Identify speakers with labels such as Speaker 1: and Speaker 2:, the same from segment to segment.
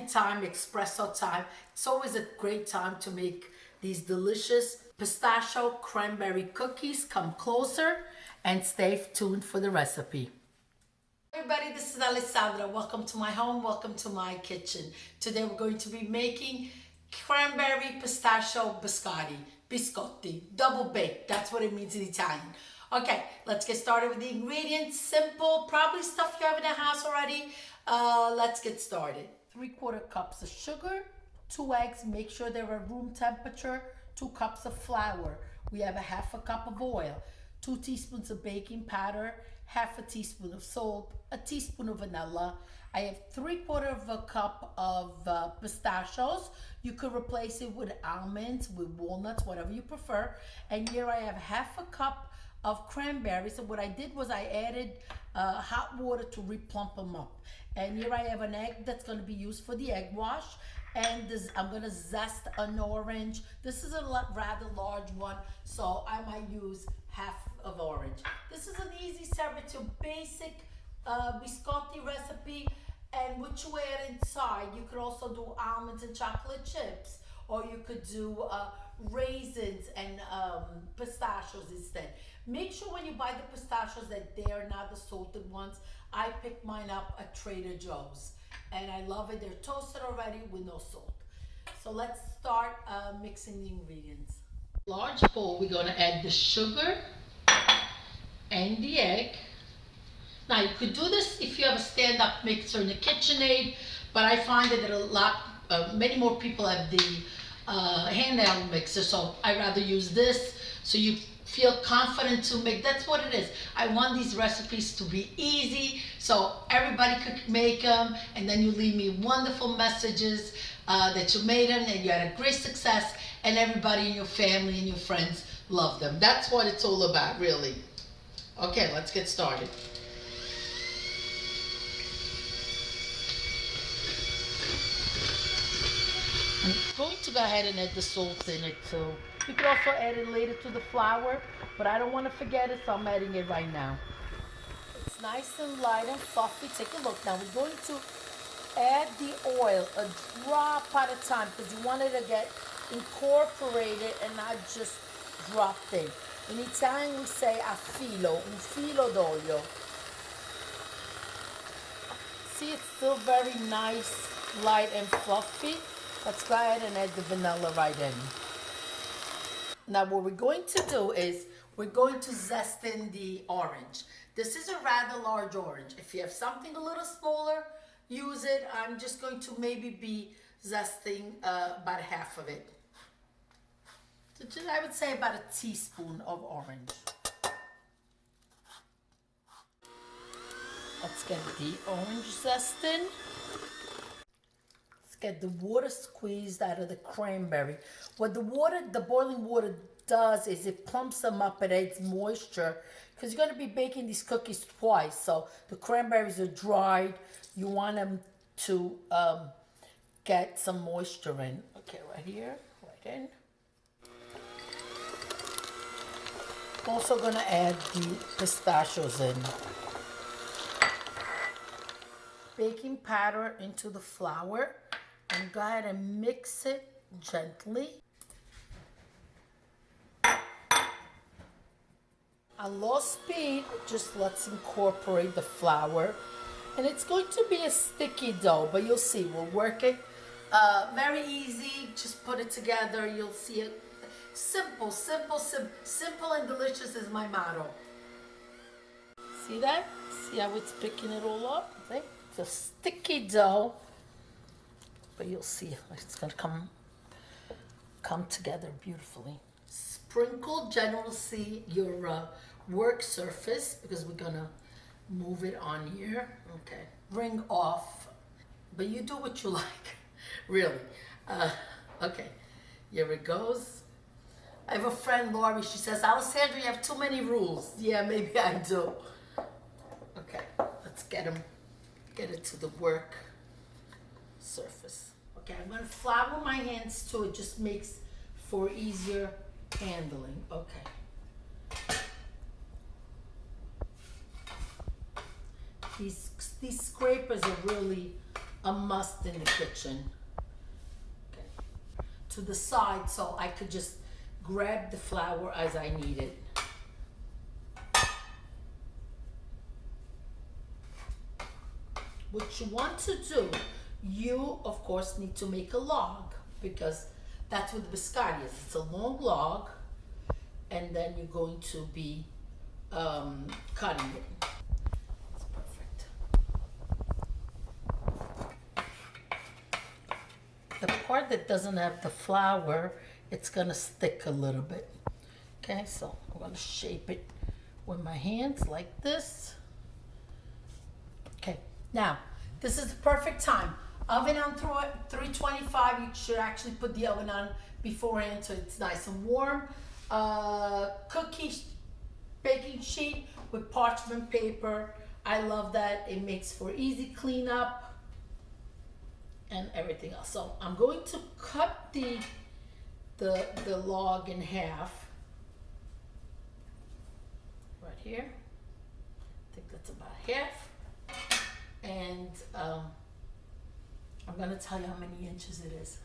Speaker 1: coffee time, espresso time. It's always a great time to make these delicious pistachio cranberry cookies. Come closer and stay tuned for the recipe. Everybody, this is Alessandra. Welcome to my home, welcome to my kitchen. Today we're going to be making cranberry pistachio biscotti, double baked. That's what it means in Italian. Okay, let's get started with the ingredients. Simple, probably stuff you have in the house already. Let's get started. 3/4 cups of sugar, 2 eggs, make sure they're at room temperature, 2 cups of flour. We have a 1/2 cup of oil, 2 teaspoons of baking powder, 1/2 teaspoon of salt, a teaspoon of vanilla. I have 3/4 cup of pistachios. You could replace it with almonds, with walnuts, whatever you prefer. And here I have 1/2 cup of cranberries. So what I did was I added hot water to replump them up. And here I have an egg that's going to be used for the egg wash. And I'm going to zest an orange. This is a rather large one, so I might use 1/2 of orange. This is an easy service, your basic biscotti recipe. And what you add inside, you could also do almonds and chocolate chips, or you could do raisins and pistachios instead. Make sure when you buy the pistachios that they are not the salted ones. I picked mine up at Trader Joe's and I love it. They're toasted already with no salt. So let's start mixing the ingredients. Large bowl, we're going to add the sugar and the egg. Now you could do this if you have a stand-up mixer in the KitchenAid, but I find that many more people have the handheld mixer, so I rather use this so you feel confident to make. That's what it is. I want these recipes to be easy so everybody could make them, and then you leave me wonderful messages that you made them and you had a great success, and everybody in your family and your friends love them. That's what it's all about, really. Okay, let's get started. I'm going to go ahead and add the salt in it too. You could also add it later to the flour, but I don't want to forget it, so I'm adding it right now. It's nice and light and fluffy. Take a look. Now we're going to add the oil a drop at a time because you want it to get incorporated and not just dropped in. In Italian we say a filo, un filo d'olio. See, it's still very nice, light and fluffy. Let's go ahead and add the vanilla right in. Now what we're going to do is we're going to zest in the orange. This is a rather large orange. If you have something a little smaller, use it. I'm just going to maybe be zesting about 1/2 of it. So I would say about a teaspoon of orange. Let's get the orange zest in. Get the water squeezed out of the cranberry. What the boiling water does is it plumps them up, it adds moisture, because you're going to be baking these cookies twice. So the cranberries are dried. You want them to get some moisture in. Okay, right here, right in. Also going to add the pistachios in. Baking powder into the flour. And go ahead and mix it gently. On low speed, just let's incorporate the flour. And it's going to be a sticky dough, but you'll see, we'll work it very easy. Just put it together, you'll see it. Simple, simple, simple and delicious is my motto. See that? See how it's picking it all up? See? It's a sticky dough. But you'll see it's going to come together beautifully. Sprinkle generously your work surface because we're going to move it on here. Okay. Bring off. But you do what you like, really. Okay. Here it goes. I have a friend, Lori. She says, Alessandra, you have too many rules. Yeah, maybe I do. Okay. Let's get it to the work surface. Okay, I'm going to flour my hands too. It just makes for easier handling. Okay. These scrapers are really a must in the kitchen. Okay. To the side so I could just grab the flour as I need it. What you want to do, you of course need to make a log, because that's what the biscotti is. It's a long log, and then you're going to be cutting it. It's perfect. The part that doesn't have the flour, it's gonna stick a little bit. Okay, so I'm gonna shape it with my hands like this. Okay, now this is the perfect time. Oven on 325. You should actually put the oven on beforehand so it's nice and warm. Cookie baking sheet with parchment paper. I love that. It makes for easy cleanup and everything else. So I'm going to cut the log in half right here. I think that's about half. And I'm gonna tell you how many inches it is.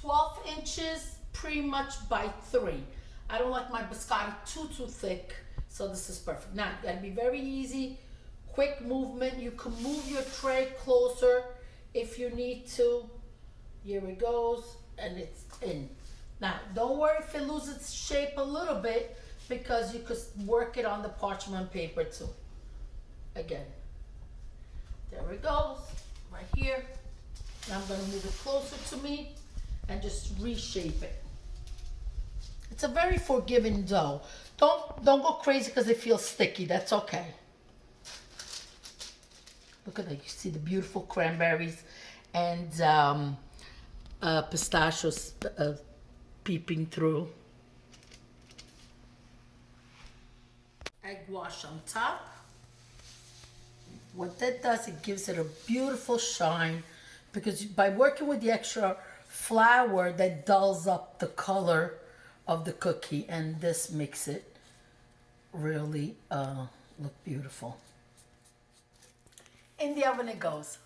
Speaker 1: 12 inches, pretty much by 3. I don't like my biscotti too thick, so this is perfect. Now, you gotta be very easy, quick movement. You can move your tray closer if you need to. Here it goes, and it's in. Now, don't worry if it loses its shape a little bit, because you could work it on the parchment paper too. Again. There it goes, right here. Now I'm gonna move it closer to me and just reshape it. It's a very forgiving dough. Don't go crazy because it feels sticky. That's okay. Look at that. You see the beautiful cranberries and pistachios peeping through. Egg wash on top. What that does, it gives it a beautiful shine, because by working with the extra flour, that dulls up the color of the cookie, and this makes it really look beautiful. In the oven it goes.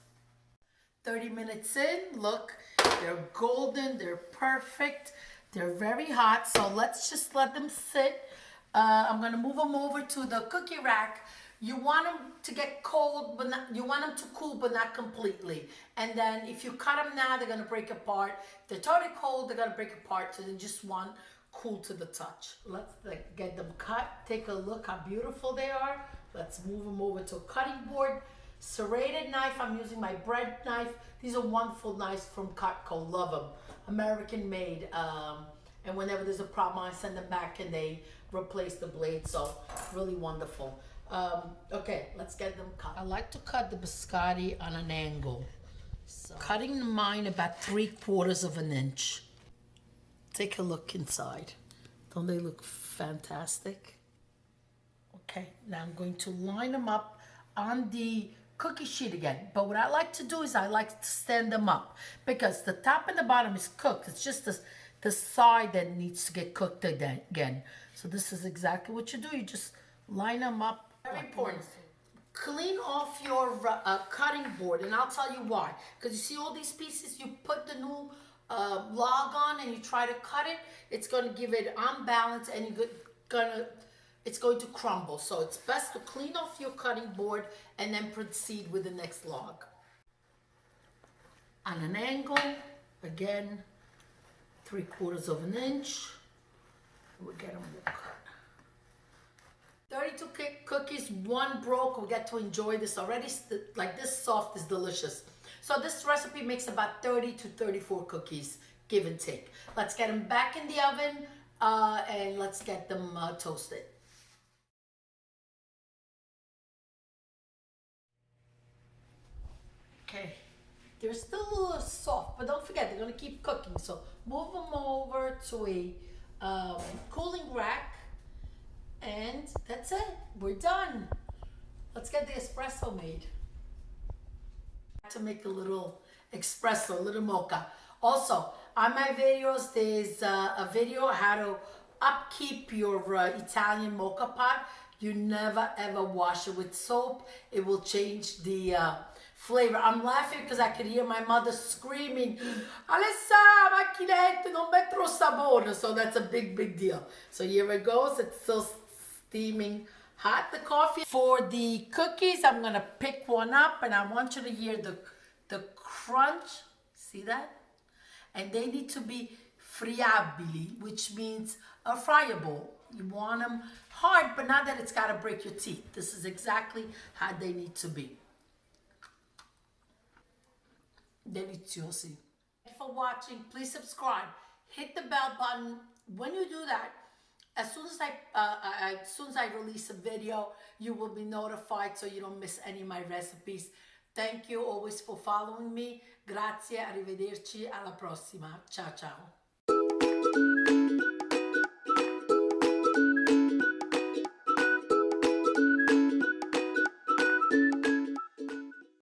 Speaker 1: 30 minutes in, look, they're golden, they're perfect, they're very hot, so let's just let them sit. I'm gonna move them over to the cookie rack. You want them to get cold, but not, you want them to cool, but not completely. And then if you cut them now, they're gonna break apart. If they're totally cold, they're gonna break apart. So they just want cool to the touch. Let's get them cut. Take a look how beautiful they are. Let's move them over to a cutting board. Serrated knife. I'm using my bread knife. These are wonderful knives from Cutco. Love them. American made. And whenever there's a problem, I send them back and they replace the blade. So really wonderful. Okay, let's get them cut. I like to cut the biscotti on an angle. So cutting mine about 3/4 of an inch. Take a look inside. Don't they look fantastic? Okay, now I'm going to line them up on the cookie sheet again. But what I like to do is I like to stand them up, because the top and the bottom is cooked. It's just the side that needs to get cooked again. So this is exactly what you do. You just line them up. Very important. Clean off your cutting board, and I'll tell you why. Because you see all these pieces, you put the new log on and you try to cut it, it's going to give it unbalance, and it's going to crumble. So it's best to clean off your cutting board and then proceed with the next log. On an angle, again, 3/4 of an inch. We'll get them all cut. 32 cookies, 1 broke. We get to enjoy this already. Like this soft is delicious. So this recipe makes about 30 to 34 cookies, give and take. Let's get them back in the oven and let's get them toasted. Okay, they're still a little soft, but don't forget, they're gonna keep cooking. So move them over to a cooling rack. And that's it. We're done. Let's get the espresso made. To make a little espresso, a little mocha. Also, on my videos, there's a video how to upkeep your Italian mocha pot. You never ever wash it with soap. It will change the flavor. I'm laughing because I could hear my mother screaming, Alessa, macchinetta, non metterò sabone. So that's a big deal. So here it goes. It's still steaming hot, the coffee. For the cookies, I'm going to pick one up and I want you to hear the crunch. See that? And they need to be friabili, which means friable. You want them hard, but not that it's got to break your teeth. This is exactly how they need to be. Deliziosi. Thank you for watching. Please subscribe. Hit the bell button. When you do that, as soon as I release a video, you will be notified so you don't miss any of my recipes. Thank you always for following me. Grazie, arrivederci, alla prossima. Ciao ciao.